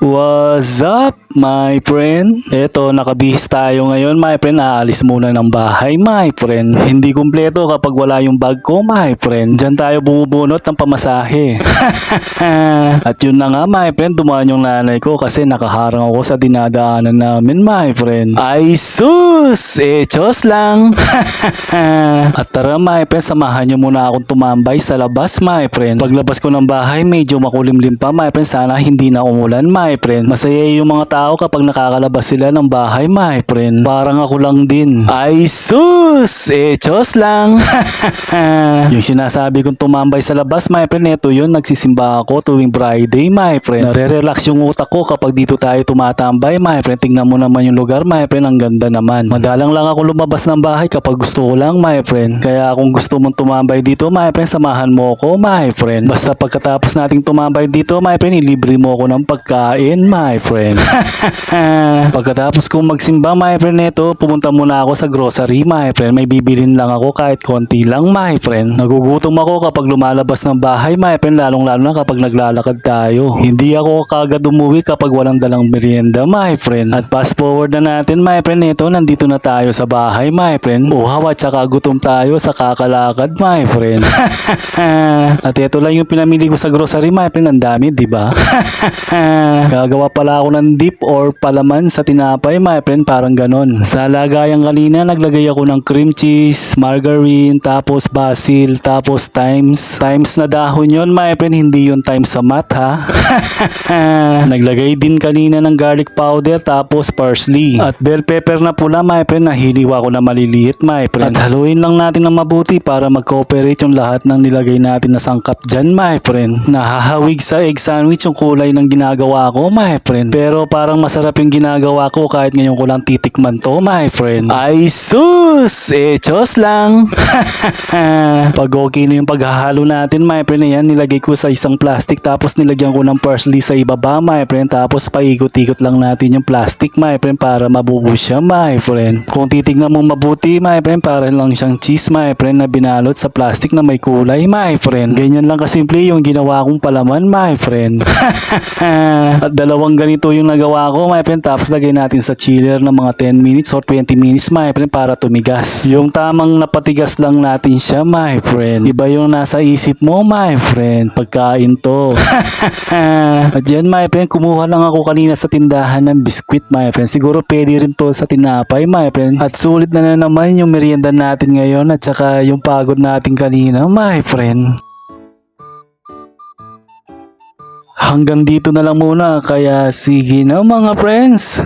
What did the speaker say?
What's up, my friend? Eto, nakabihis tayo ngayon, my friend. Aalis muna ng bahay, my friend. Hindi kumpleto kapag wala yung bag ko, my friend. Diyan tayo bumubunot ng pamasahe. At yun na nga, my friend, dumaan yung nanay ko kasi nakaharang ako sa dinadaanan namin, my friend. Ay sus! Chos lang. At tara, my friend, samahan nyo muna akong tumambay sa labas, my friend. Paglabas ko ng bahay, medyo makulimlim pa, my friend. Sana hindi na umulan, my friend. Masaya yung mga tao kapag nakakalabas sila ng bahay, my friend. Parang ako lang din. Ay sus! Chos lang. Yung sinasabi kong tumambay sa labas, my friend, ito yun, nagsisimba ako tuwing Friday, my friend. Nare-relax yung utak ko kapag dito tayo tumatambay, my friend. Tingnan mo naman yung lugar, my friend, ang ganda naman. Madalang lang ako lumabas ng bahay kapag gusto ko lang, my friend. Kaya kung gusto mong tumambay dito, my friend, samahan mo ako, my friend. Basta pagkatapos nating tumambay dito, my friend, ilibre mo ako ng pagkain, my friend. Pagkatapos kong magsimba, my friend, ito, pumunta muna ako sa grocery, my friend. May bibilin lang ako kahit konti lang, my friend. Nagugutom ako kapag lumalabas ng bahay, my friend, lalong-lalo na kapag naglalakad tayo. Hindi ako kagad umuwi kapag walang dalang merienda, my friend. At fast forward na natin, my friend, ito, nandito na tayo sa bahay, my friend. Uhaw at saka gutom tayo sa kakalakad, my friend. At ito lang yung pinamili ko sa grocery, my friend. Ang dami, di ba? Gagawa pala ako ng dip or palaman sa tinapay, my friend, parang ganon. Sa lagayan kanina, naglagay ako ng cream cheese, margarine, tapos basil, tapos thymes. Thymes na dahon yon, my friend, hindi yung thymes sa mat, ha? Naglagay din kanina ng garlic powder, tapos parsley. At bell pepper na pula, my friend, nahiliwa ko na maliliit, my friend. At haluin lang natin ng mabuti para mag-cooperate yung lahat ng nilagay natin na sangkap dyan, my friend. Nahahawig sa egg sandwich yung kulay ng ginagawa ko, my friend. Pero parang masarap yung ginagawa ko kahit ngayon ko lang titikman to, my friend. Ay sus! Chos lang. Pag okay na yung paghahalo natin, my friend, yan, nilagay ko sa isang plastic tapos nilagyan ko ng parsley sa ibaba, my friend. Tapos paikot-ikot lang natin yung plastic, my friend, para mabubuo siya, my friend. Kung titignan mo mabuti, my friend, para lang siyang cheese, my friend, na binalot sa plastic na may kulay, my friend. Ganyan lang kasimple yung ginawa kong palaman, my friend. At dalawang ganito yung nagawa ko, my friend. Tapos lagay natin sa chiller ng mga 10 minutes or 20 minutes, my friend, para tumigas. Yung tamang napatigas lang natin siya, my friend. Iba yung nasa isip mo, my friend. Pagkain to. At yan, my friend, kumuha lang ako kanina sa tindahan ng biskwit, my friend. Siguro pwede rin to sa tinapay, my friend. At sulit na naman yung merienda natin ngayon at saka yung pagod natin kanina, my friend. Hanggang dito na lang muna, kaya sige na mga friends.